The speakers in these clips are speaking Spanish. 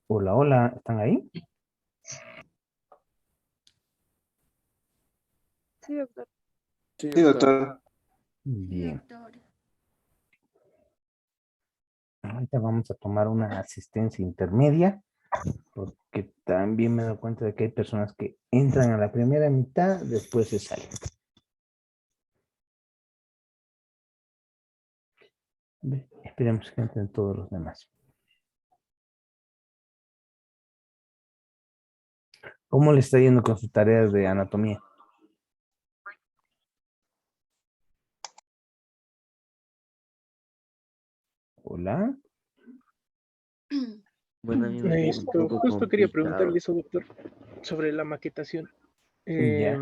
Hola, hola, ¿están ahí? Sí, doctor. Sí, Sí, doctor. doctor. Bien, ahorita vamos a tomar una asistencia intermedia, porque también me doy cuenta de que hay personas que entran a la primera mitad, después se salen. Esperemos que entren todos los demás. ¿Cómo le está yendo con sus tareas de anatomía? Hola. Bueno, a mí me quedó un poco Justo quería complicado. preguntarle eso, doctor, sobre la maquetación. Ya,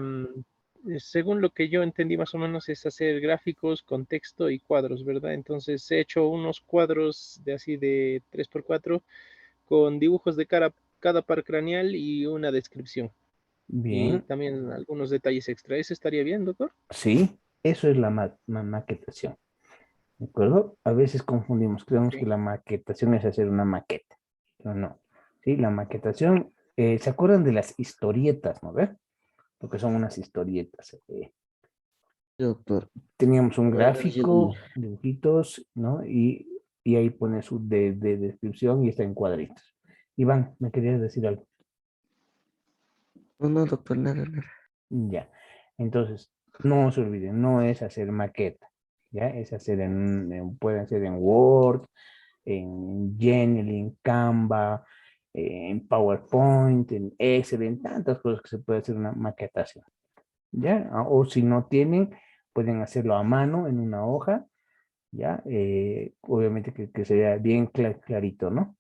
Según lo que yo entendí más o menos es hacer gráficos con texto y cuadros, ¿verdad? Entonces he hecho unos cuadros de así de 3x4 con dibujos de cada par craneal y una descripción. Y bien. también algunos detalles extra. ¿Eso estaría bien, doctor? Sí, eso es la maquetación. ¿De acuerdo? A veces confundimos, creemos que Ok. la maquetación es hacer una maqueta, pero no. Sí, la maquetación, ¿se acuerdan de las historietas, no ve? Porque son unas historietas. Doctor, Teníamos un bueno, yo, gráfico, dibujitos, ¿no? Y ahí pone su de descripción y está en cuadritos. Iván, ¿me querías decir algo? no, no, doctor, nada, nada. Ya. Entonces, no se olviden, no es hacer maqueta, ¿ya? Es hacer pueden ser en Word, en Genially, en Canva, en PowerPoint, en Excel, en tantas cosas que se puede hacer una maquetación, ¿ya? O si no tienen, pueden hacerlo a mano en una hoja, ¿ya? Obviamente que se vea bien clarito, ¿no?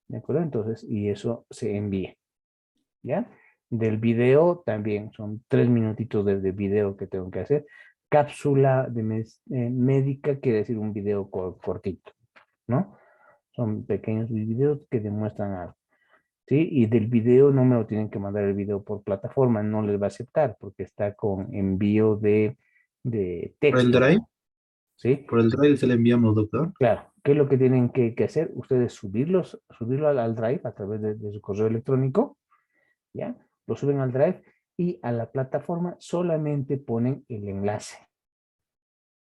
¿De acuerdo? Entonces, y eso se envía, ¿ya? Del video también, son 3 minutitos de video que tengo que hacer. Cápsula médica quiere decir un video cortito, ¿no? Son pequeños videos que demuestran algo, ¿sí? Y del video no me lo tienen que mandar el video por plataforma, no les va a aceptar porque está con envío de ¿Por el texto, Drive? ¿sí? ¿Por el Drive se le enviamos, doctor? Claro, ¿qué es lo que tienen que hacer? Ustedes subirlo al Drive a través de su correo electrónico, ¿ya? Lo suben al Drive y a la plataforma solamente ponen el enlace,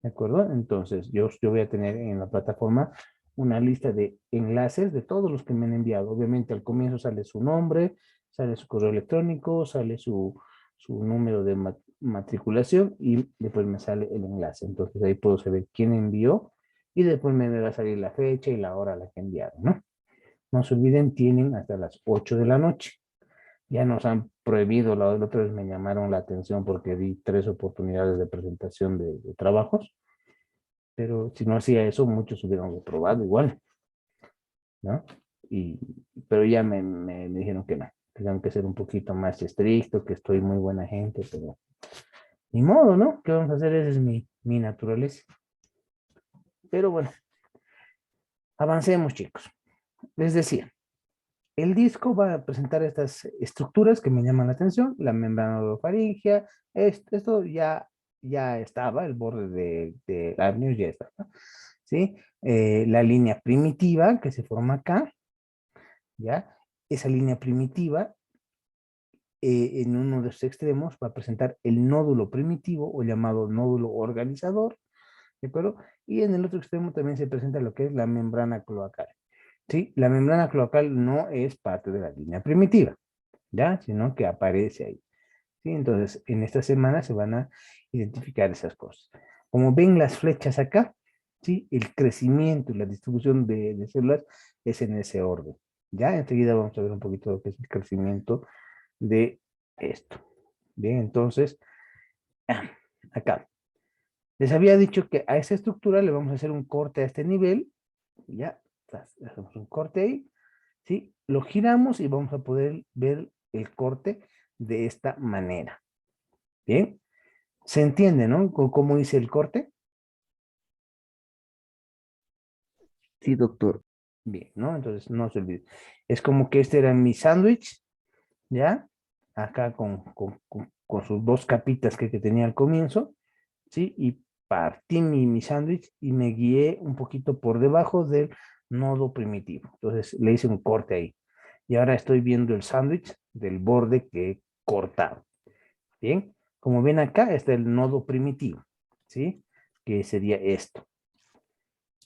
¿de acuerdo? Entonces, yo voy a tener en la plataforma una lista de enlaces de todos los que me han enviado. Obviamente, al comienzo sale su nombre, sale su correo electrónico, sale su número de matriculación y después me sale el enlace. Entonces, ahí puedo saber quién envió y después me va a salir la fecha y la hora a la que enviaron, ¿no? No se olviden, tienen hasta las 8 de la noche. Ya nos han prohibido, la otra vez me llamaron la atención porque di 3 oportunidades de presentación de trabajos, pero si no hacía eso, muchos hubieran reprobado igual, ¿no? Y, pero ya me dijeron que no, que tengo que ser un poquito más estricto, que estoy muy buena gente, pero ni modo, ¿no? ¿Qué vamos a hacer? Esa es mi naturaleza. Pero bueno, avancemos, chicos. Les decía, el disco va a presentar estas estructuras que me llaman la atención, la membrana orofaringia, esto ya estaba, el borde de Arnius ya está, ¿no? ¿Sí? La línea primitiva que se forma acá, ¿ya? Esa línea primitiva, en uno de sus extremos, va a presentar el nódulo primitivo o llamado nódulo organizador, ¿de acuerdo? Y en el otro extremo también se presenta lo que es la membrana cloacal. ¿Sí? La membrana cloacal no es parte de la línea primitiva, ¿ya? Sino que aparece ahí. ¿Sí? Entonces, en esta semana se van a identificar esas cosas. Como ven las flechas acá, ¿sí? El crecimiento y la distribución de células es en ese orden. Ya enseguida vamos a ver un poquito lo que es el crecimiento de esto. Bien, entonces, acá. Les había dicho que a esa estructura le vamos a hacer un corte a este nivel. Ya, hacemos un corte ahí. ¿Sí? Lo giramos y vamos a poder ver el corte de esta manera. Bien, se entiende, ¿no? ¿Cómo hice el corte? Sí, doctor. Bien, ¿no? Entonces no se olvide. Es como que este era mi sándwich, ¿ya? Acá con sus dos capitas que tenía al comienzo, ¿sí? Y partí mi sándwich y me guié un poquito por debajo del nodo primitivo. Entonces le hice un corte ahí. Y ahora estoy viendo el sándwich del borde que he cortado. Bien, como ven acá está el nodo primitivo, ¿sí? Que sería esto.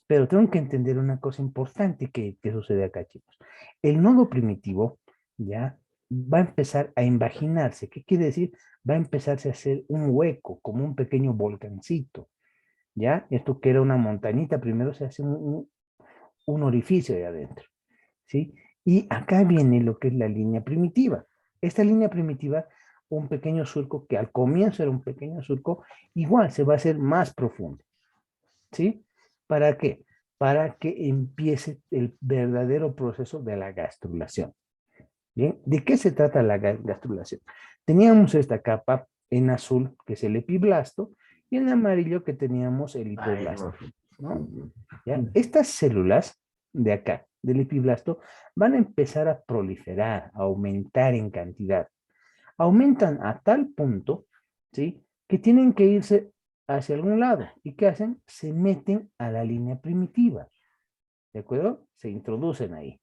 Pero tengo que entender una cosa importante que sucede acá, chicos. El nodo primitivo, ya, va a empezar a invaginarse. ¿Qué quiere decir? Va a empezarse a hacer un hueco, como un pequeño volcancito, ¿ya? Esto que era una montañita, primero se hace un orificio ahí adentro, ¿sí? Y acá viene lo que es la línea primitiva. Esta línea primitiva, un pequeño surco que al comienzo era un pequeño surco, igual se va a hacer más profundo, ¿sí? ¿Para qué? Para que empiece el verdadero proceso de la gastrulación. ¿Bien? ¿De qué se trata la gastrulación? Teníamos esta capa en azul, que es el epiblasto, y en amarillo que teníamos el hipoblasto, ¿no? ¿Ya? Estas células de acá, del epiblasto, van a empezar a proliferar, a aumentar en cantidad. Aumentan a tal punto, ¿sí? Que tienen que irse hacia algún lado. ¿Y qué hacen? Se meten a la línea primitiva. ¿De acuerdo? Se introducen ahí,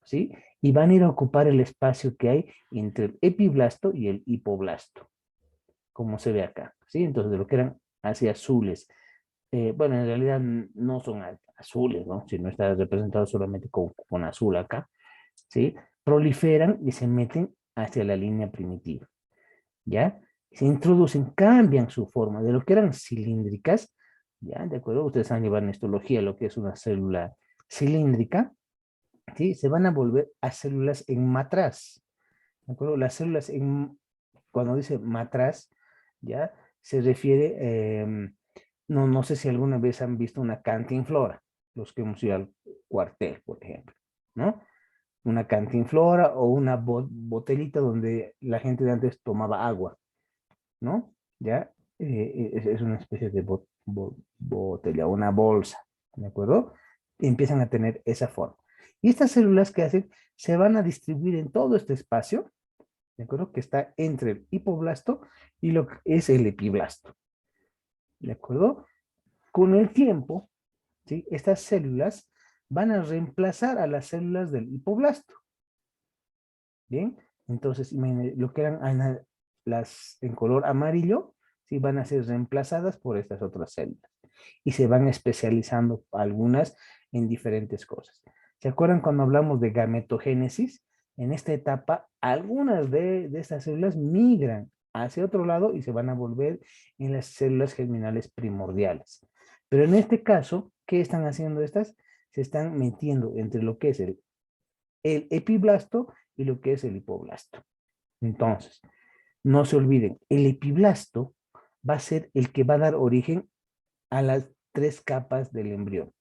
¿sí? Y van a ir a ocupar el espacio que hay entre el epiblasto y el hipoblasto, como se ve acá, ¿sí? Entonces, de lo que eran así azules. Bueno, en realidad no son azules, ¿no? Sino está representado solamente con azul acá, ¿sí? Proliferan y se meten hacia la línea primitiva, ¿ya? Se introducen, cambian su forma de lo que eran cilíndricas, ¿ya? ¿De acuerdo? Ustedes han llevado en histología lo que es una célula cilíndrica, ¿sí? Se van a volver a células en matraz, ¿de acuerdo? Las células cuando dice matraz, ¿ya? Se refiere, no sé si alguna vez han visto una cantinflora, los que hemos ido al cuartel, por ejemplo, ¿no? Una cantinflora o una botellita donde la gente de antes tomaba agua, ¿no? ¿Ya? Es una especie de botella, una bolsa, ¿de acuerdo? Y empiezan a tener esa forma. Y estas células que hacen, se van a distribuir en todo este espacio, ¿de acuerdo? Que está entre el hipoblasto y lo que es el epiblasto, ¿de acuerdo? Con el tiempo, ¿sí? Estas células van a reemplazar a las células del hipoblasto, ¿bien? Entonces, lo que eran las en color amarillo, ¿sí? Van a ser reemplazadas por estas otras células. Y se van especializando algunas en diferentes cosas. ¿Se acuerdan cuando hablamos de gametogénesis? En esta etapa, algunas de estas células migran hacia otro lado y se van a volver en las células germinales primordiales. Pero en este caso, ¿qué están haciendo estas? Se están metiendo entre lo que es el epiblasto y lo que es el hipoblasto. Entonces, no se olviden, el epiblasto va a ser el que va a dar origen a las 3 capas del embrión,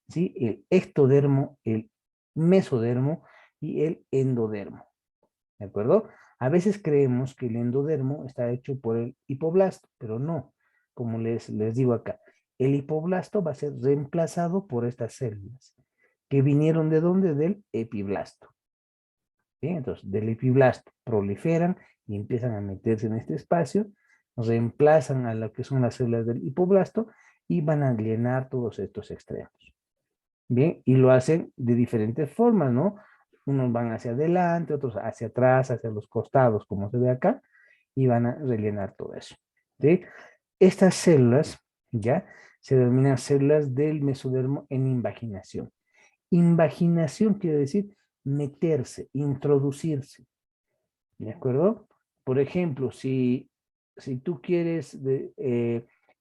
¿sí? El ectodermo, el mesodermo y el endodermo, ¿de acuerdo? A veces creemos que el endodermo está hecho por el hipoblasto, pero no, como les digo acá, el hipoblasto va a ser reemplazado por estas células, que vinieron ¿de dónde? Del epiblasto. Bien, entonces del epiblasto proliferan y empiezan a meterse en este espacio, reemplazan a lo que son las células del hipoblasto y van a llenar todos estos extremos. Bien, y lo hacen de diferentes formas, ¿no? Unos van hacia adelante, otros hacia atrás, hacia los costados, como se ve acá, y van a rellenar todo eso. ¿Sí? Estas células, ¿ya? Se denominan células del mesodermo en invaginación. Invaginación quiere decir meterse, introducirse, ¿de acuerdo? Por ejemplo, si tú quieres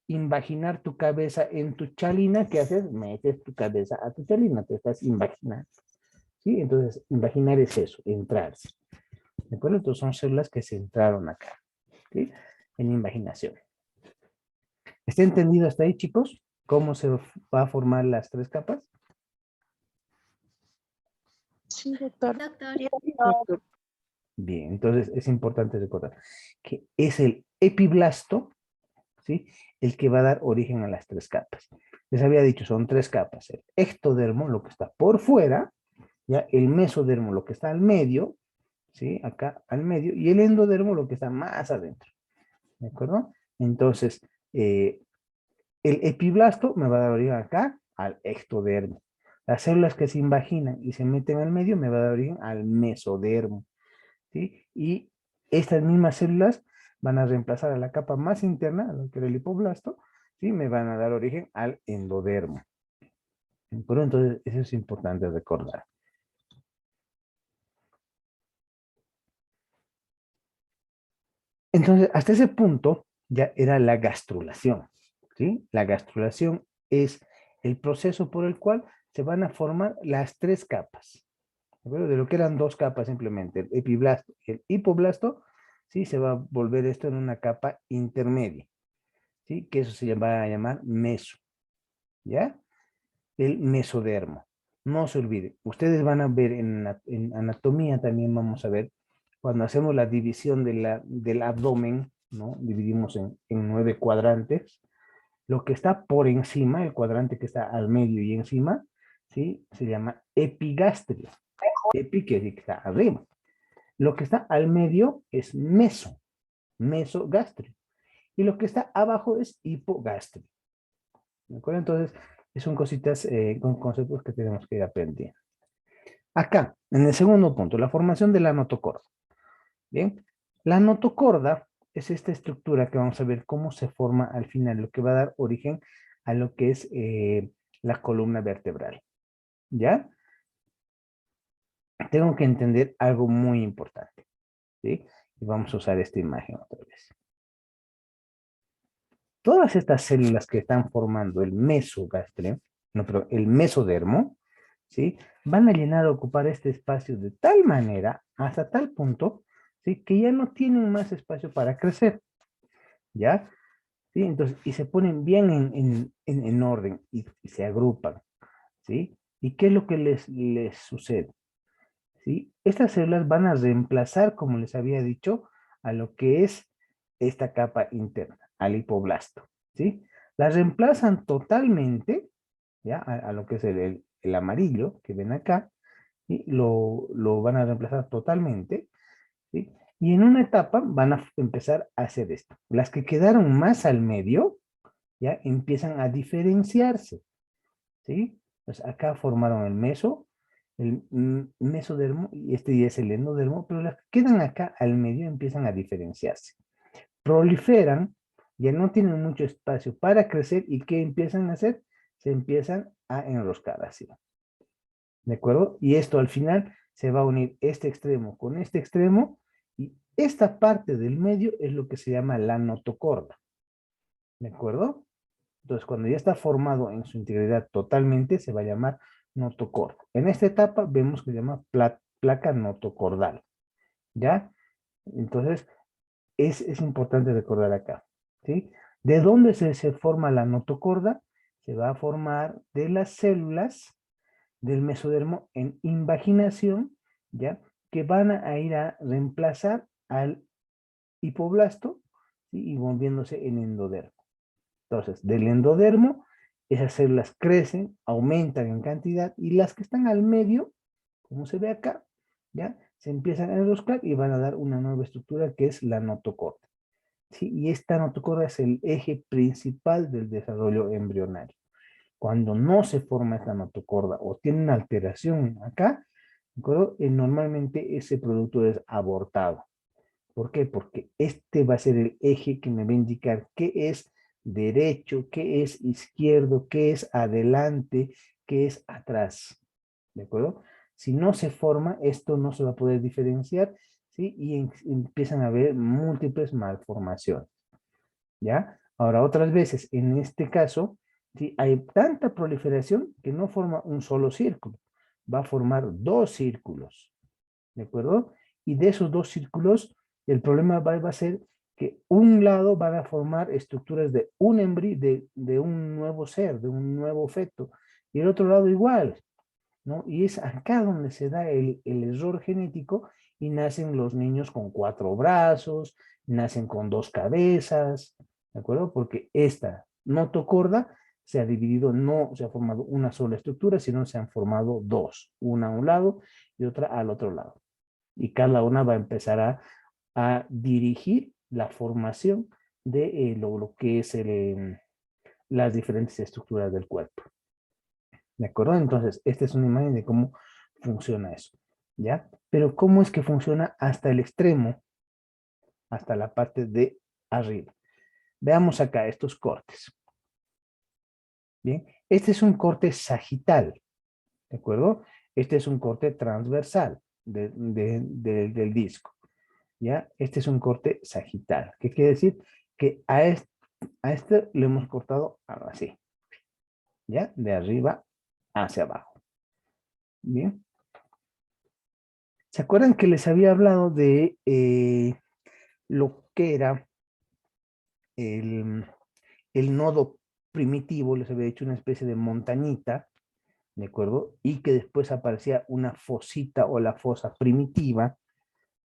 invaginar tu cabeza en tu chalina, ¿qué haces? Metes tu cabeza a tu chalina, te estás invaginando, ¿sí? Entonces, invaginar es eso, entrarse, ¿de acuerdo? Entonces son células que se entraron acá, ¿sí? En invaginación. ¿Está entendido hasta ahí, chicos? ¿Cómo se va a formar las 3 capas? Sí, doctor. Doctor. Bien, entonces es importante recordar que es el epiblasto, ¿sí? El que va a dar origen a las 3 capas. Les había dicho, son 3 capas. El ectodermo, lo que está por fuera, ¿ya? El mesodermo, lo que está al medio, ¿sí? Acá al medio, y el endodermo, lo que está más adentro, ¿de acuerdo? Entonces, El epiblasto me va a dar origen acá al ectodermo. Las células que se invaginan y se meten al medio me va a dar origen al mesodermo, ¿sí? Y estas mismas células van a reemplazar a la capa más interna, a lo que era el hipoblasto, ¿sí? Me van a dar origen al endodermo. Pero entonces, eso es importante recordar. Entonces, hasta ese punto ya era la gastrulación, ¿sí? La gastrulación es el proceso por el cual se van a formar las tres capas, ¿de acuerdo? De lo que eran dos capas simplemente, el epiblasto y el hipoblasto, ¿sí? Se va a volver esto en una capa intermedia, ¿sí? Que eso se va a llamar meso, ¿ya? El mesodermo. No se olvide, ustedes van a ver en anatomía también vamos a ver, cuando hacemos la división del abdomen, ¿no? Dividimos en 9 cuadrantes. Lo que está por encima, el cuadrante que está al medio y encima, ¿sí? Se llama epigastrio. Epi quiere decir que está arriba. Lo que está al medio es mesogastrio. Y lo que está abajo es hipogastrio. ¿De acuerdo? Entonces, son cositas con conceptos que tenemos que ir aprendiendo. Acá, en el segundo punto, la formación de la notocorda. Bien, la notocorda es esta estructura que vamos a ver cómo se forma al final, lo que va a dar origen a lo que es la columna vertebral. ¿Ya? Tengo que entender algo muy importante. ¿Sí? Y vamos a usar esta imagen otra vez. Todas estas células que están formando el mesogastrio, no, pero el mesodermo, ¿sí? Van a llenar, a ocupar este espacio de tal manera, hasta tal punto, ¿sí? Que ya no tienen más espacio para crecer, ¿ya? ¿Sí? Entonces, y se ponen bien en orden y se agrupan, ¿sí? ¿Y qué es lo que les sucede? ¿Sí? Estas células van a reemplazar, como les había dicho, a lo que es esta capa interna, al hipoblasto, ¿sí? Las reemplazan totalmente, ¿ya? A lo que es el amarillo que ven acá, y lo van a reemplazar totalmente, ¿sí? Y en una etapa van a empezar a hacer esto. Las que quedaron más al medio, ya empiezan a diferenciarse, ¿sí? Pues acá formaron el mesodermo, y este ya es el endodermo, pero las que quedan acá al medio empiezan a diferenciarse. Proliferan, ya no tienen mucho espacio para crecer, ¿y qué empiezan a hacer? Se empiezan a enroscar así. ¿De acuerdo? Y esto al final se va a unir este extremo con este extremo, y esta parte del medio es lo que se llama la notocorda. ¿De acuerdo? Entonces, cuando ya está formado en su integridad totalmente, se va a llamar notocorda. En esta etapa vemos que se llama placa notocordal. ¿Ya? Entonces, es importante recordar acá. ¿Sí? ¿De dónde se forma la notocorda? Se va a formar de las células del mesodermo en invaginación, ¿ya? Que van a ir a reemplazar al hipoblasto, ¿sí? Y volviéndose en endodermo. Entonces, del endodermo, esas células crecen, aumentan en cantidad, y las que están al medio, como se ve acá, ¿ya? Se empiezan a enroscar y van a dar una nueva estructura que es la notocorda. ¿Sí? Y esta notocorda es el eje principal del desarrollo embrionario. Cuando no se forma esta notocorda o tiene una alteración acá, normalmente ese producto es abortado. ¿Por qué? Porque este va a ser el eje que me va a indicar qué es derecho, qué es izquierdo, qué es adelante, qué es atrás. ¿De acuerdo? Si no se forma, esto no se va a poder diferenciar, ¿sí? Y empiezan a haber múltiples malformaciones. ¿Ya? Ahora, otras veces, en este caso, ¿sí? Hay tanta proliferación que no forma un solo círculo, va a formar dos círculos. ¿De acuerdo? Y de esos dos círculos, el problema va a ser que un lado van a formar estructuras de un de un nuevo ser, de un nuevo feto, y el otro lado igual, ¿no? Y es acá donde se da el error genético y nacen los niños con 4 brazos, nacen con 2 cabezas, ¿de acuerdo? Porque esta notocorda se ha dividido, no se ha formado una sola estructura, sino se han formado dos, una a un lado y otra al otro lado. Y cada una va a empezar a dirigir la formación de lo que es las diferentes estructuras del cuerpo. ¿De acuerdo? Entonces, esta es una imagen de cómo funciona eso, ¿ya? Pero ¿cómo es que funciona hasta el extremo, hasta la parte de arriba? Veamos acá estos cortes. Bien, este es un corte sagital, ¿de acuerdo? Este es un corte transversal del disco, ¿ya? Este es un corte sagital. ¿Qué quiere decir? Que a este le hemos cortado así, ¿ya? De arriba hacia abajo. Bien. ¿Se acuerdan que les había hablado de lo que era el nodo primitivo? Les había hecho una especie de montañita, ¿de acuerdo? Y que después aparecía una fosita o la fosa primitiva,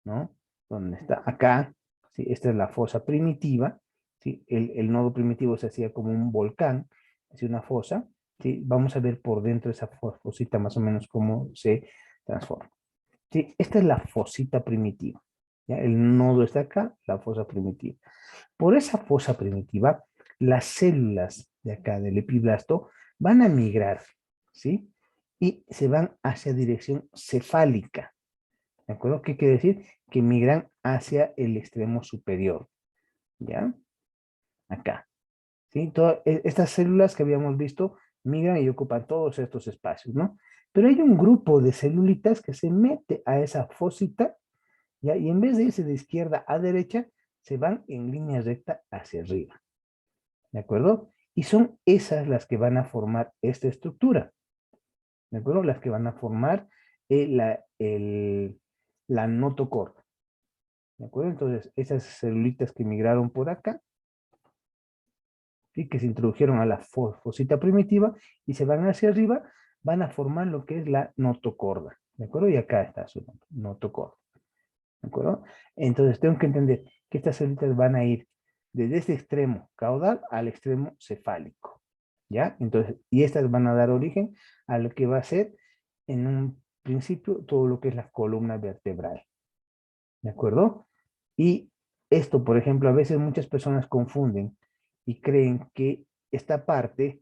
¿no? Donde está acá, ¿sí? Esta es la fosa primitiva, ¿sí? El nodo primitivo se hacía como un volcán, es una fosa, ¿sí? Vamos a ver por dentro esa fosita más o menos cómo se transforma. ¿Sí? Esta es la fosita primitiva, ¿ya? El nodo está acá, la fosa primitiva. Por esa fosa primitiva, las células de acá del epiblasto van a migrar, ¿sí? Y se van hacia dirección cefálica. ¿De acuerdo? ¿Qué quiere decir? Que migran hacia el extremo superior. ¿Ya? Acá. ¿Sí? Estas células que habíamos visto migran y ocupan todos estos espacios, ¿no? Pero hay un grupo de celulitas que se mete a esa fosita, ¿ya? Y en vez de irse de izquierda a derecha, se van en línea recta hacia arriba. ¿De acuerdo? Y son esas las que van a formar esta estructura. ¿De acuerdo? Las que van a formar la notocorda. ¿De acuerdo? Entonces, esas celulitas que migraron por acá, ¿sí? Que se introdujeron a la fosita primitiva y se van hacia arriba, van a formar lo que es la notocorda. ¿De acuerdo? Y acá está su nombre, notocorda. ¿De acuerdo? Entonces, tengo que entender que estas celulitas van a ir desde este extremo caudal al extremo cefálico. ¿Ya? Entonces, y estas van a dar origen a lo que va a ser, en un principio, todo lo que es la columna vertebral. ¿De acuerdo? Y esto, por ejemplo, a veces muchas personas confunden y creen que esta parte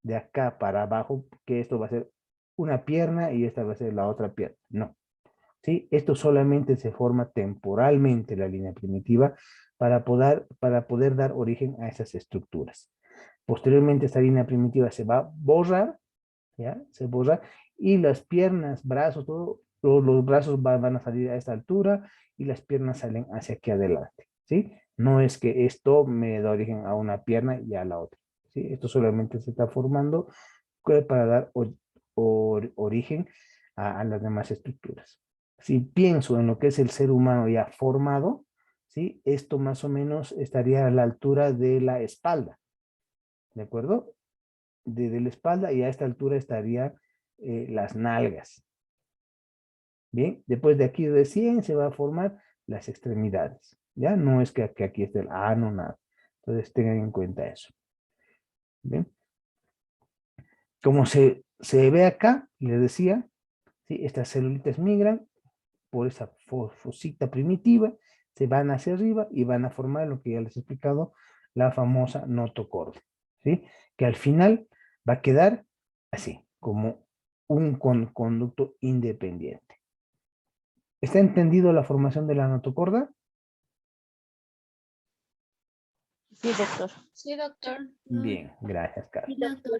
de acá para abajo, que esto va a ser una pierna y esta va a ser la otra pierna. No. ¿Sí? Esto solamente se forma temporalmente la línea primitiva para poder dar origen a esas estructuras. Posteriormente esta línea primitiva se va a borrar, ¿ya? Se borra y las piernas, brazos, todo, los brazos van a salir a esta altura y las piernas salen hacia aquí adelante, ¿sí? No es que esto me da origen a una pierna y a la otra, ¿sí? Esto solamente se está formando para dar origen a las demás estructuras. Si pienso en lo que es el ser humano ya formado, ¿sí? Esto más o menos estaría a la altura de la espalda, ¿de acuerdo? De la espalda y a esta altura estaría las nalgas. Bien, después de aquí recién se va a formar las extremidades. Ya no es que aquí esté el ano, nada. Entonces tengan en cuenta eso. Bien. Como se ve acá, les decía, ¿sí? Estas celulitas migran por esa fosita primitiva, se van hacia arriba y van a formar lo que ya les he explicado, la famosa notocorda, ¿sí? Que al final va a quedar así, como un conducto independiente. ¿Está entendido la formación de la notocorda? Sí, doctor. Sí, doctor. Bien, gracias, Carlos. Sí, doctor.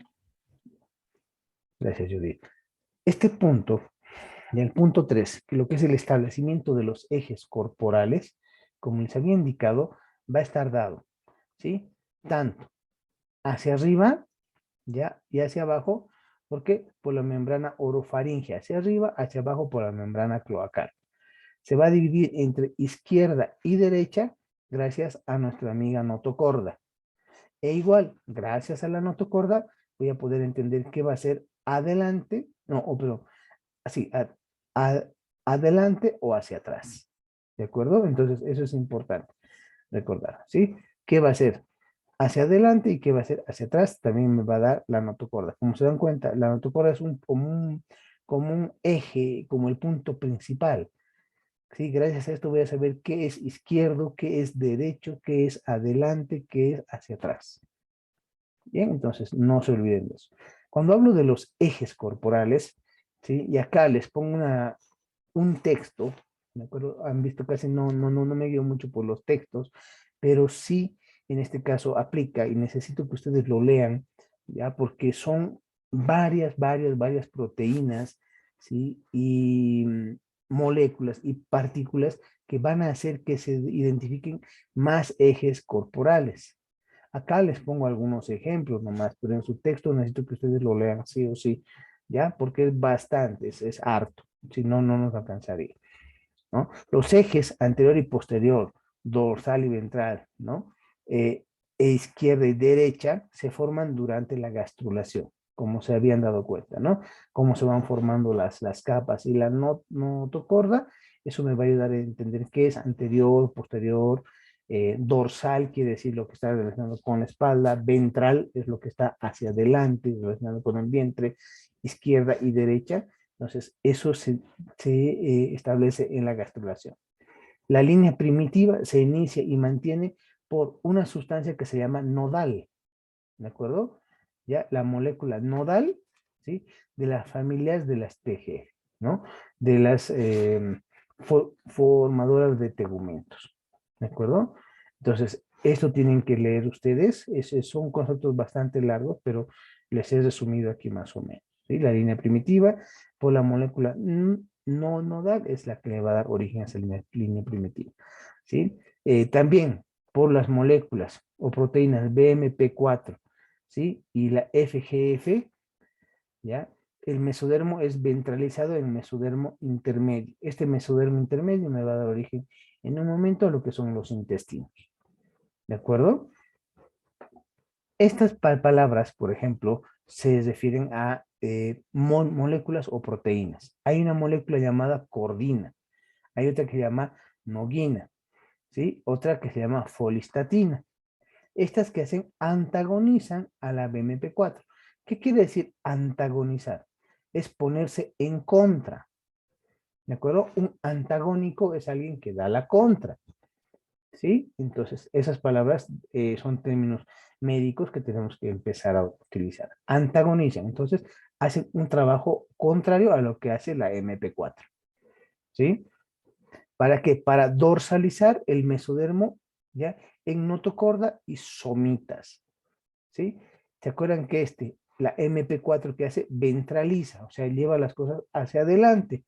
Gracias, Judith. Este punto, y el punto 3, que lo que es el establecimiento de los ejes corporales, como les había indicado, va a estar dado, ¿sí? Tanto hacia arriba, ¿ya? Y hacia abajo, ¿por qué? Por la membrana orofaringea, hacia arriba, hacia abajo por la membrana cloacal. Se va a dividir entre izquierda y derecha gracias a nuestra amiga notocorda. E igual, gracias a la notocorda, voy a poder entender qué va a ser adelante, pero así, adelante o hacia atrás. ¿De acuerdo? Entonces, eso es importante recordar, ¿sí? ¿Qué va a ser hacia adelante y qué va a ser hacia atrás? También me va a dar la notocorda. Como se dan cuenta, la notocorda es como un eje, como el punto principal. Sí, gracias a esto voy a saber qué es izquierdo, qué es derecho, qué es adelante, qué es hacia atrás. Bien, entonces no se olviden de eso. Cuando hablo de los ejes corporales, ¿sí? Y acá les pongo un texto, ¿de acuerdo? Han visto casi no me guío mucho por los textos, pero sí en este caso aplica y necesito que ustedes lo lean, ¿ya? Porque son varias proteínas, ¿sí? Y moléculas y partículas que van a hacer que se identifiquen más ejes corporales. Acá les pongo algunos ejemplos nomás, pero en su texto necesito que ustedes lo lean sí o sí, ¿ya? Porque es bastante, es harto, si no, no nos alcanzaría, ¿no? Los ejes anterior y posterior, dorsal y ventral, ¿no? Izquierda y derecha se forman durante la gastrulación, como se habían dado cuenta, ¿no? Cómo se van formando las capas y la notocorda, eso me va a ayudar a entender qué es anterior, posterior, dorsal quiere decir lo que está relacionado con la espalda, ventral es lo que está hacia adelante, relacionado con el vientre, izquierda y derecha. Entonces, eso se establece en la gastrulación. La línea primitiva se inicia y mantiene por una sustancia que se llama nodal, ¿de acuerdo? Ya la molécula nodal, ¿sí? De las familias de las TG, ¿no? De las formadoras de tegumentos, ¿de acuerdo? Entonces, esto tienen que leer ustedes, son conceptos bastante largos, pero les he resumido aquí más o menos, ¿sí? La línea primitiva por la molécula no nodal es la que le va a dar origen a esa línea primitiva, ¿sí? También por las moléculas o proteínas BMP4, ¿sí? Y la FGF, ¿ya? El mesodermo es ventralizado en mesodermo intermedio. Este mesodermo intermedio me va a dar origen en un momento a lo que son los intestinos, ¿de acuerdo? Estas palabras, por ejemplo, se refieren a moléculas o proteínas. Hay una molécula llamada cordina, hay otra que se llama noguina, ¿sí? Otra que se llama folistatina. Estas que hacen antagonizan a la BMP4. ¿Qué quiere decir antagonizar? Es ponerse en contra. ¿De acuerdo? Un antagónico es alguien que da la contra. ¿Sí? Entonces, esas palabras son términos médicos que tenemos que empezar a utilizar. Antagonizan. Entonces, hacen un trabajo contrario a lo que hace la MP4. ¿Sí? ¿Para qué? Para dorsalizar el mesodermo, ¿ya? En notocorda y somitas, ¿sí? ¿Se acuerdan que la MP4 que hace, ventraliza, o sea, lleva las cosas hacia adelante?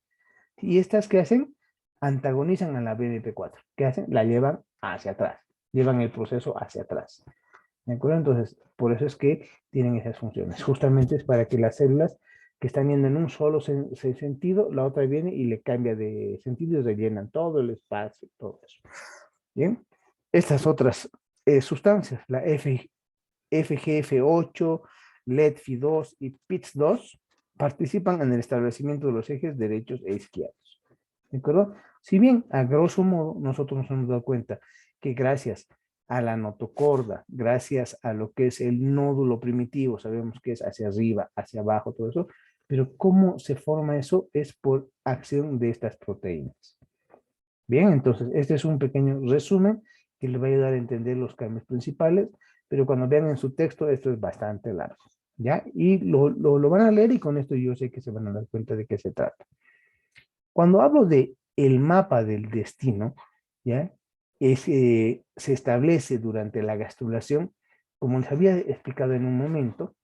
Y estas que hacen, antagonizan a la BMP4. ¿Qué hacen? La llevan hacia atrás, llevan el proceso hacia atrás. ¿De acuerdo? Entonces, por eso es que tienen esas funciones. Justamente es para que las células que están yendo en un solo sentido, la otra viene y le cambia de sentido y rellenan todo el espacio, todo eso. Bien, estas otras sustancias, la FGF8, LEDFI2 y PITS2, participan en el establecimiento de los ejes derechos e izquierdos. ¿De acuerdo? Si bien, a grosso modo, nosotros nos hemos dado cuenta que gracias a la notocorda, gracias a lo que es el nódulo primitivo, sabemos que es hacia arriba, hacia abajo, todo eso, pero cómo se forma eso es por acción de estas proteínas. Bien, entonces este es un pequeño resumen que les va a ayudar a entender los cambios principales, pero cuando vean en su texto esto es bastante largo, ¿ya? Y lo van a leer y con esto yo sé que se van a dar cuenta de qué se trata. Cuando hablo de el mapa del destino, ¿ya? Se establece durante la gastrulación, como les había explicado en un momento,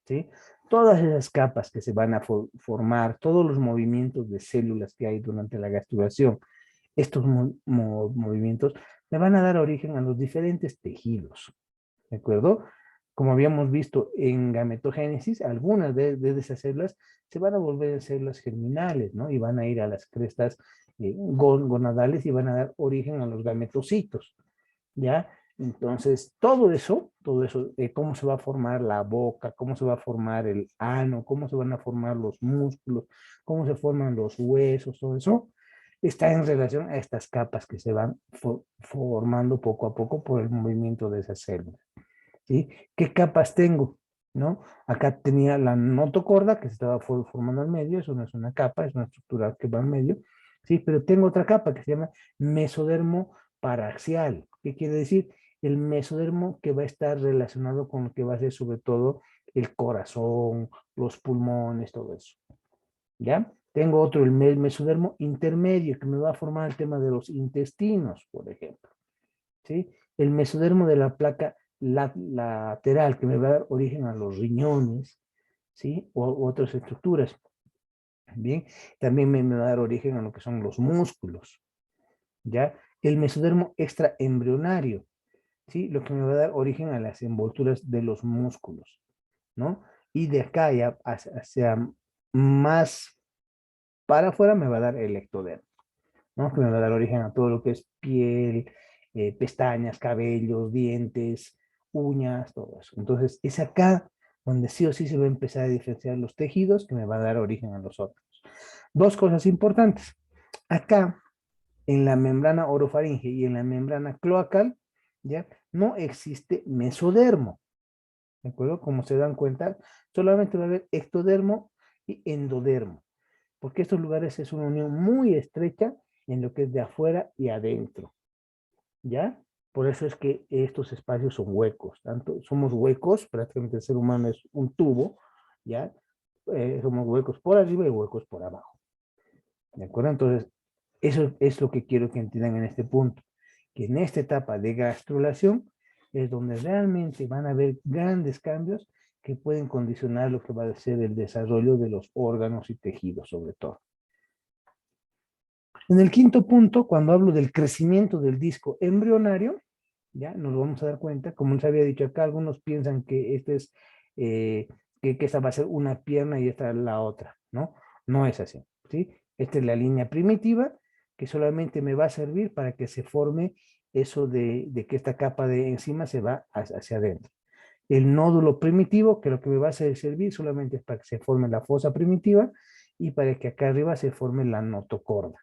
¿sí? Todas esas capas que se van a formar, todos los movimientos de células que hay durante la gastrulación, estos movimientos me van a dar origen a los diferentes tejidos, ¿de acuerdo? Como habíamos visto en gametogénesis, algunas de esas células se van a volver células germinales, ¿no? Y van a ir a las crestas gonadales y van a dar origen a los gametocitos, ¿ya? Entonces, todo eso, cómo se va a formar la boca, cómo se va a formar el ano, cómo se van a formar los músculos, cómo se forman los huesos, todo eso, está en relación a estas capas que se van formando poco a poco por el movimiento de esas células. ¿Sí? ¿Qué capas tengo? ¿No? Acá tenía la notocorda que se estaba formando al medio, eso no es una capa, es una estructura que va al medio, ¿sí? Pero tengo otra capa que se llama mesodermo paraxial. ¿Qué quiere decir? el mesodermo que va a estar relacionado con lo que va a ser sobre todo el corazón, los pulmones, todo eso. ¿Ya? Tengo otro, el mesodermo intermedio, que me va a formar el tema de los intestinos, por ejemplo. ¿Sí? El mesodermo de la placa lateral, que me va a dar origen a los riñones, ¿sí? O otras estructuras. Bien, también me va a dar origen a lo que son los músculos. ¿Ya? El mesodermo extraembrionario, ¿sí? Lo que me va a dar origen a las envolturas de los músculos, ¿no? Y de acá ya hacia más para afuera me va a dar el ectodermo, ¿no? Que me va a dar origen a todo lo que es piel, pestañas, cabellos, dientes, uñas, todo eso. Entonces, es acá donde sí o sí se va a empezar a diferenciar los tejidos que me va a dar origen a los otros. Dos cosas importantes. Acá, en la membrana orofaringe y en la membrana cloacal, ¿ya? No existe mesodermo. ¿De acuerdo? Como se dan cuenta, solamente va a haber ectodermo y endodermo, porque estos lugares es una unión muy estrecha en lo que es de afuera y adentro, ¿ya? Por eso es que estos espacios son huecos, tanto somos huecos, prácticamente el ser humano es un tubo, ¿ya? Somos huecos por arriba y huecos por abajo, ¿de acuerdo? Entonces, eso es lo que quiero que entiendan en este punto, que en esta etapa de gastrulación es donde realmente van a haber grandes cambios que pueden condicionar lo que va a ser el desarrollo de los órganos y tejidos, sobre todo. En el quinto punto, cuando hablo del crecimiento del disco embrionario, ya nos vamos a dar cuenta, como les había dicho acá, algunos piensan que este es, que esta va a ser una pierna y esta la otra, ¿no? No es así, ¿sí? Esta es la línea primitiva que solamente me va a servir para que se forme eso de que esta capa de encima se va hacia adentro. El nódulo primitivo, que lo que me va a servir solamente es para que se forme la fosa primitiva y para que acá arriba se forme la notocorda.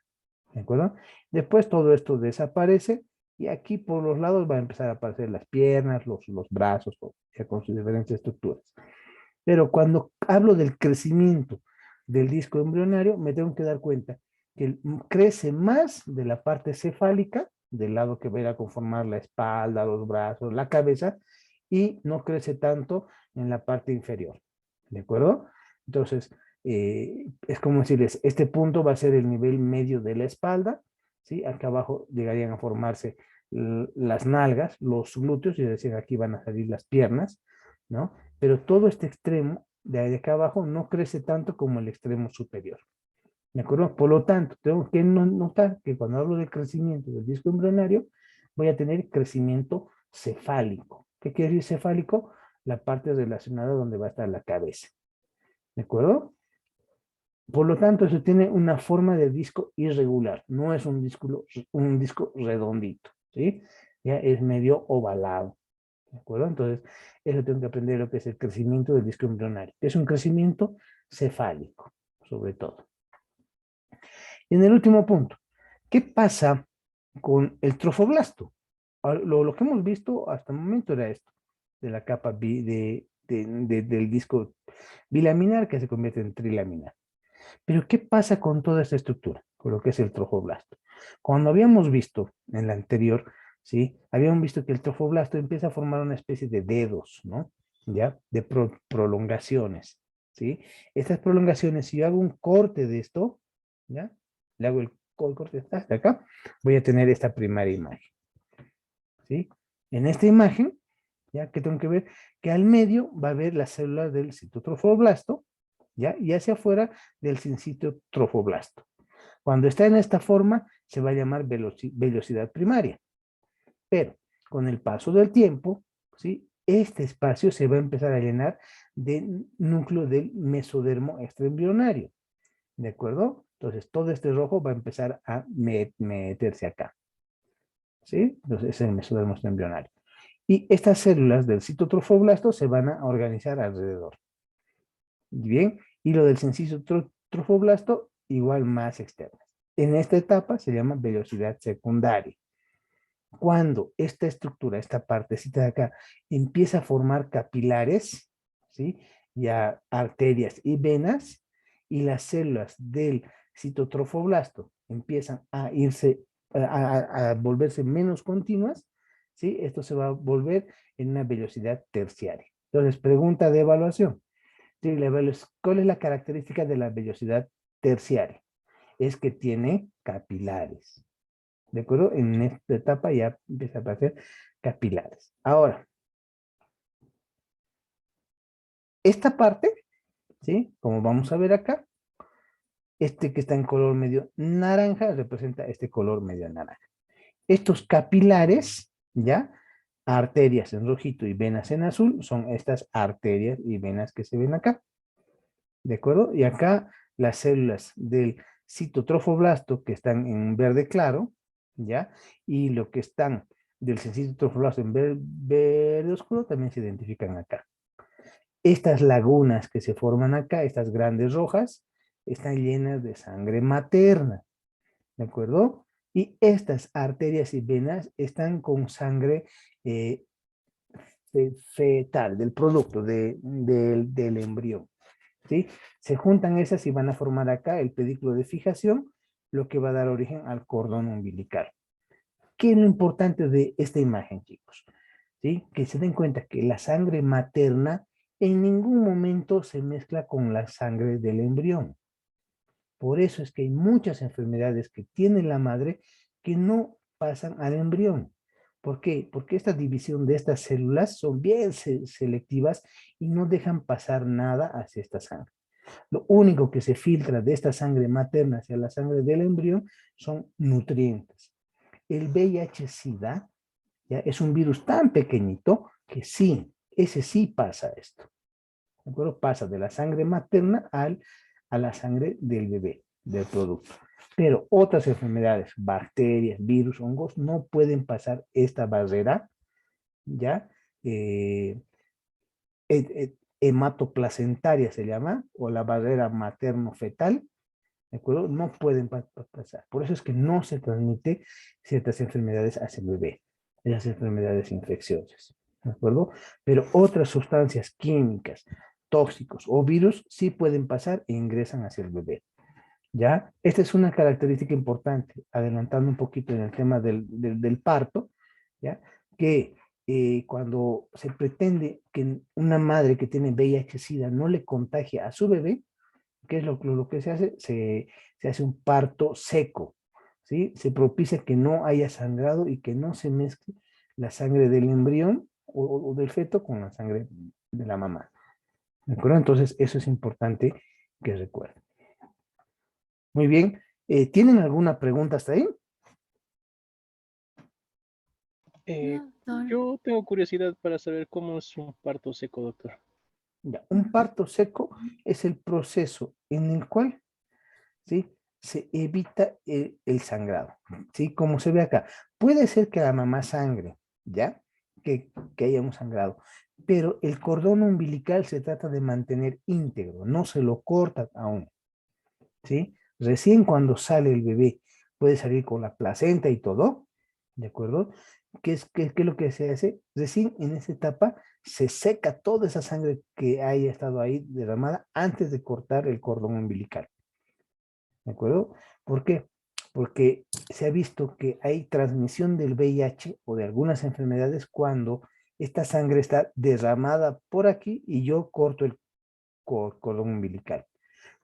¿De acuerdo? Después todo esto desaparece y aquí por los lados va a empezar a aparecer las piernas, los brazos, ya con sus diferentes estructuras. Pero cuando hablo del crecimiento del disco embrionario, me tengo que dar cuenta que crece más de la parte cefálica, del lado que va a ir a conformar la espalda, los brazos, la cabeza, y no crece tanto en la parte inferior. ¿De acuerdo? Entonces, es como decirles, este punto va a ser el nivel medio de la espalda, ¿sí? Acá abajo llegarían a formarse las nalgas, los glúteos, y decir, aquí van a salir las piernas, ¿no? Pero todo este extremo de acá abajo no crece tanto como el extremo superior. ¿De acuerdo? Por lo tanto, tengo que notar que cuando hablo de crecimiento del disco embrionario, voy a tener crecimiento cefálico. ¿Qué quiere decir cefálico? La parte relacionada donde va a estar la cabeza. ¿De acuerdo? Por lo tanto, eso tiene una forma de disco irregular. No es un disco redondito, ¿sí? Ya es medio ovalado. ¿De acuerdo? Entonces, eso tengo que aprender lo que es el crecimiento del disco embrionario. Es un crecimiento cefálico, sobre todo. Y en el último punto, ¿qué pasa con el trofoblasto? Lo que hemos visto hasta el momento era esto, de la capa del disco bilaminar que se convierte en trilaminar. Pero ¿qué pasa con toda esta estructura? Con lo que es el trofoblasto. Cuando habíamos visto en la anterior, ¿sí? Habíamos visto que el trofoblasto empieza a formar una especie de dedos, ¿no? ¿Ya? De prolongaciones, ¿sí? Estas prolongaciones, si yo hago un corte de esto, ¿ya? Le hago el corte hasta acá, voy a tener esta primera imagen, ¿sí? En esta imagen, ¿ya? ¿Qué tengo que ver? Que al medio va a haber las células del citotrofoblasto, ¿ya? Y hacia afuera del sincito trofoblasto. Cuando está en esta forma, se va a llamar vellosidad primaria. Pero con el paso del tiempo, ¿sí? Este espacio se va a empezar a llenar de núcleo del mesodermo extraembrionario. ¿De acuerdo? Entonces, todo este rojo va a empezar a meterse acá. ¿Sí? Entonces, es el mesodermo extraembrionario. Y estas células del citotrofoblasto se van a organizar alrededor. Bien, y lo del sencillo trofoblasto, igual más externas. En esta etapa se llama vellosidad secundaria. Cuando esta estructura, esta partecita de acá, empieza a formar capilares, ¿sí? Ya arterias y venas, y las células del citotrofoblasto empiezan a irse, a volverse menos continuas, ¿sí? Esto se va a volver en una vellosidad terciaria. Entonces, pregunta de evaluación. Sí, ¿cuál es la característica de la vellosidad terciaria? Es que tiene capilares. ¿De acuerdo? En esta etapa ya empieza a aparecer capilares. Ahora, esta parte, ¿sí? Como vamos a ver acá, este que está en color medio naranja representa este color medio naranja. Estos capilares, ¿ya? Arterias en rojito y venas en azul son estas arterias y venas que se ven acá. ¿De acuerdo? Y acá las células del citotrofoblasto que están en verde claro, ¿ya? Y lo que están del citotrofoblasto en verde oscuro también se identifican acá. Estas lagunas que se forman acá, estas grandes rojas, están llenas de sangre materna, ¿de acuerdo? Y estas arterias y venas están con sangre fetal, del producto del embrión, ¿sí? Se juntan esas y van a formar acá el pedículo de fijación, lo que va a dar origen al cordón umbilical. ¿Qué es lo importante de esta imagen, chicos? ¿Sí? Que se den cuenta que la sangre materna en ningún momento se mezcla con la sangre del embrión. Por eso es que hay muchas enfermedades que tiene la madre que no pasan al embrión. ¿Por qué? Porque esta división de estas células son bien selectivas y no dejan pasar nada hacia esta sangre. Lo único que se filtra de esta sangre materna hacia la sangre del embrión son nutrientes. El VIH-Sida ya es un virus tan pequeñito que sí, ese sí pasa esto. ¿De acuerdo? Pasa de la sangre materna a la sangre del bebé, del producto. Pero otras enfermedades, bacterias, virus, hongos, no pueden pasar esta barrera, ¿ya? Hematoplacentaria se llama, o la barrera materno-fetal, ¿de acuerdo? No pueden pasar. Por eso es que no se transmite ciertas enfermedades hacia el bebé, esas enfermedades infecciosas, ¿de acuerdo? Pero otras sustancias químicas, tóxicos o virus sí pueden pasar e ingresan hacia el bebé, ¿ya? Esta es una característica importante, adelantando un poquito en el tema del parto, ¿ya? Que cuando se pretende que una madre que tiene VIH-Sida no le contagie a su bebé, ¿qué es lo que se hace? Se hace un parto seco, ¿sí? Se propicia que no haya sangrado y que no se mezcle la sangre del embrión o del feto con la sangre de la mamá. ¿De acuerdo? Entonces, eso es importante que recuerden. Muy bien. ¿Tienen alguna pregunta hasta ahí? Yo tengo curiosidad para saber cómo es un parto seco, doctor. Ya, un parto seco es el proceso en el cual, ¿sí?, se evita el sangrado, ¿sí? Como se ve acá. Puede ser que la mamá sangre, ¿ya? Que haya un sangrado, pero el cordón umbilical se trata de mantener íntegro, no se lo corta aún, ¿sí? Recién cuando sale el bebé, puede salir con la placenta y todo, ¿de acuerdo? ¿Qué es lo que se hace? Recién en esa etapa se seca toda esa sangre que haya estado ahí derramada antes de cortar el cordón umbilical. ¿De acuerdo? ¿Por qué? Porque se ha visto que hay transmisión del VIH o de algunas enfermedades cuando esta sangre está derramada por aquí y yo corto el cordón umbilical.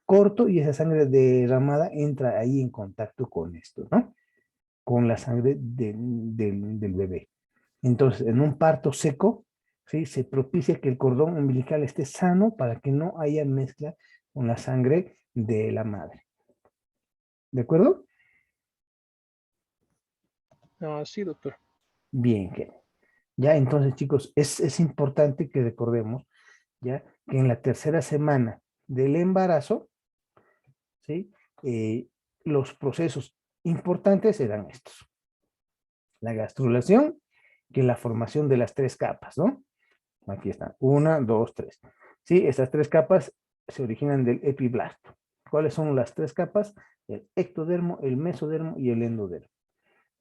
Corto y esa sangre derramada entra ahí en contacto con esto, ¿no? Con la sangre del bebé. Entonces, en un parto seco, ¿sí?, se propicia que el cordón umbilical esté sano para que no haya mezcla con la sangre de la madre. ¿De acuerdo? Sí, doctor. Bien, ya entonces, chicos, es importante que recordemos, ya, que en la tercera semana del embarazo, ¿sí?, los procesos importantes serán estos. La gastrulación, que es la formación de las 3 capas, ¿no? Aquí están, 1, 2, 3. Sí, estas 3 capas se originan del epiblasto. ¿Cuáles son las 3 capas? El ectodermo, el mesodermo y el endodermo.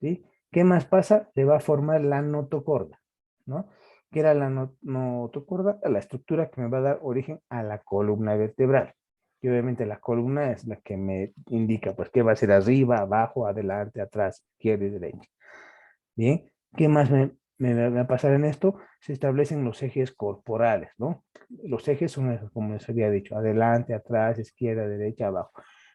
¿Sí? ¿Qué más pasa? Se va a formar la notocorda, ¿no? ¿Qué era la notocorda? La estructura que me va a dar origen a la columna vertebral. Y obviamente la columna es la que me indica, pues, qué va a ser arriba, abajo, adelante, atrás, izquierda y derecha. Bien, ¿qué más me va a pasar en esto, se establecen los ejes corporales, ¿no? Los ejes son esos, como les había dicho, adelante, atrás, izquierda, derecha, abajo,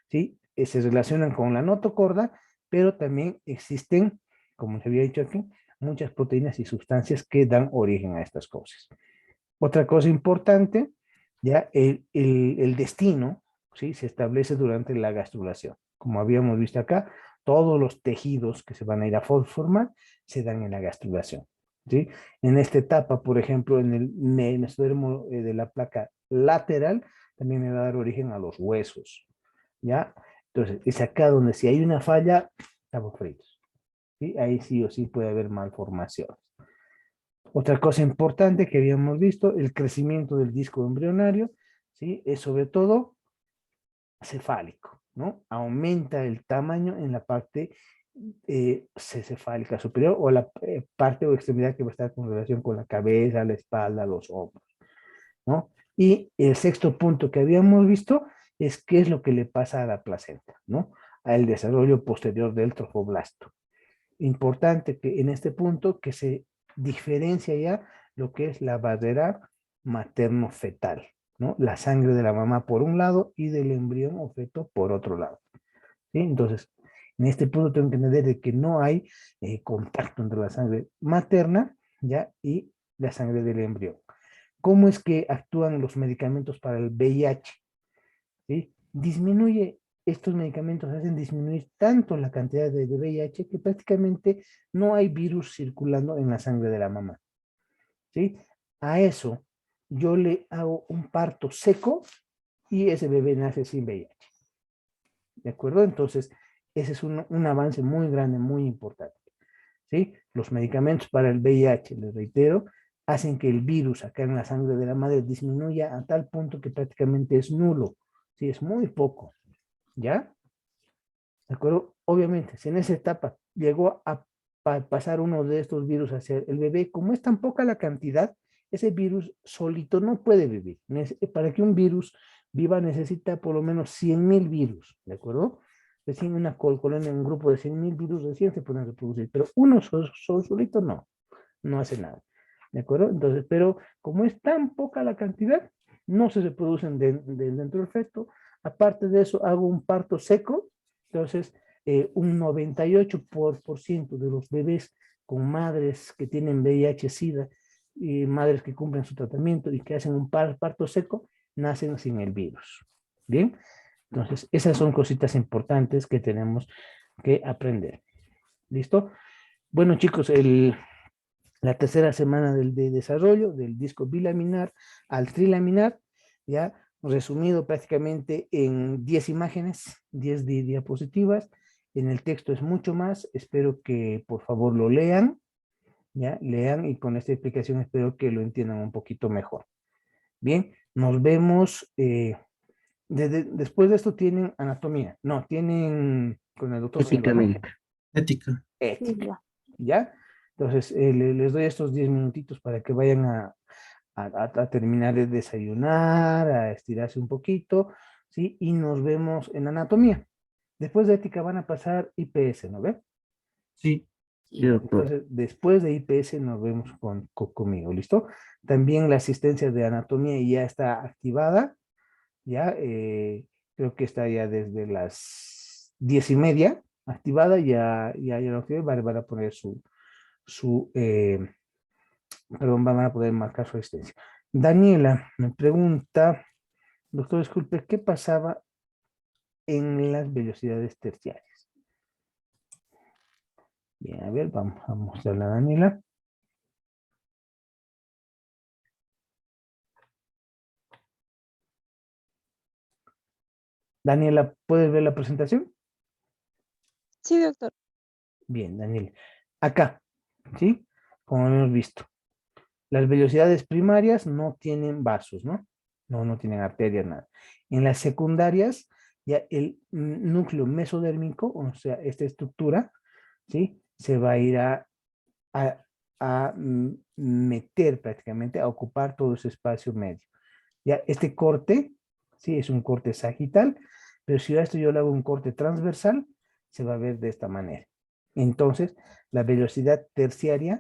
¿sí? Se relacionan con la notocorda, pero también existen, como les había dicho aquí, muchas proteínas y sustancias que dan origen a estas cosas. Otra cosa importante, ya el destino, ¿sí? Se establece durante la gastrulación. Como habíamos visto acá, todos los tejidos que se van a ir a formar se dan en la gastrulación, ¿sí? En esta etapa, por ejemplo, en el mesodermo de la placa lateral, también me va a dar origen a los huesos, ¿ya? Entonces, es acá donde si hay una falla, estamos fritos, ¿sí? Ahí sí o sí puede haber malformaciones. Otra cosa importante que habíamos visto, el crecimiento del disco embrionario, ¿sí? Es sobre todo cefálico, ¿no? Aumenta el tamaño en la parte cefálica superior o la parte o extremidad que va a estar con relación con la cabeza, la espalda, los hombros, ¿no? Y el sexto punto que habíamos visto es qué es lo que le pasa a la placenta, ¿no? Al desarrollo posterior del trofoblasto. Importante que en este punto que se diferencia ya lo que es la barrera materno-fetal, ¿no? La sangre de la mamá por un lado y del embrión o feto por otro lado, ¿sí? Entonces, en este punto tengo que entender de que no hay contacto entre la sangre materna, ¿ya? Y la sangre del embrión. ¿Cómo es que actúan los medicamentos para el VIH? ¿Sí? Estos medicamentos hacen disminuir tanto la cantidad de VIH que prácticamente no hay virus circulando en la sangre de la mamá, ¿sí? A eso yo le hago un parto seco y ese bebé nace sin VIH, ¿de acuerdo? Entonces, ese es un avance muy grande, muy importante, ¿sí? Los medicamentos para el VIH, les reitero, hacen que el virus acá en la sangre de la madre disminuya a tal punto que prácticamente es nulo, ¿sí? Es muy poco, ¿ya? ¿De acuerdo? Obviamente, si en esa etapa llegó a pasar uno de estos virus hacia el bebé, como es tan poca la cantidad, ese virus solito no puede vivir. Para que un virus viva necesita por lo menos 100.000 virus, ¿de acuerdo? Recién una colonia, un grupo de 100.000 virus recién se pueden reproducir, pero uno solito no hace nada, ¿de acuerdo? Entonces, pero como es tan poca la cantidad, no se reproducen dentro del feto. Aparte de eso, hago un parto seco. Entonces, un 98% de los bebés con madres que tienen VIH-Sida y madres que cumplen su tratamiento y que hacen un parto seco, nacen sin el virus. ¿Bien? Entonces, esas son cositas importantes que tenemos que aprender. ¿Listo? Bueno, chicos, la tercera semana de desarrollo del disco bilaminar al trilaminar, ya resumido prácticamente en 10 imágenes, 10 diapositivas. En el texto es mucho más, espero que por favor lo lean, ya lean y con esta explicación espero que lo entiendan un poquito mejor. Bien, nos vemos, después de esto tienen anatomía, no, tienen con el doctor Silva, ¿no? Éticamente. Ética. Ética, ¿ya? Entonces, les doy estos 10 minutitos para que vayan a terminar de desayunar, a estirarse un poquito, ¿sí? Y nos vemos en anatomía. Después de ética van a pasar IPS, ¿no ve? Sí. Sí, doctor. Entonces, después de IPS nos vemos conmigo, ¿listo? También la asistencia de anatomía ya está activada, ya, creo que está ya desde las 10:30 activada, ya lo que van a poner perdón, van a poder marcar su asistencia. Daniela me pregunta, doctor, disculpe, ¿qué pasaba en las velocidades terciarias? Bien, a ver, vamos a mostrarla a Daniela. Daniela, ¿puedes ver la presentación? Sí, doctor. Bien, Daniela. Acá, ¿sí? Como hemos visto. Las velocidades primarias no tienen vasos, ¿no? No tienen arterias, nada. En las secundarias, ya el núcleo mesodérmico, o sea, esta estructura, ¿sí? Se va a ir a meter prácticamente, a ocupar todo ese espacio medio. Ya este corte, ¿sí? Es un corte sagital, pero si a esto yo le hago un corte transversal, se va a ver de esta manera. Entonces, la velocidad terciaria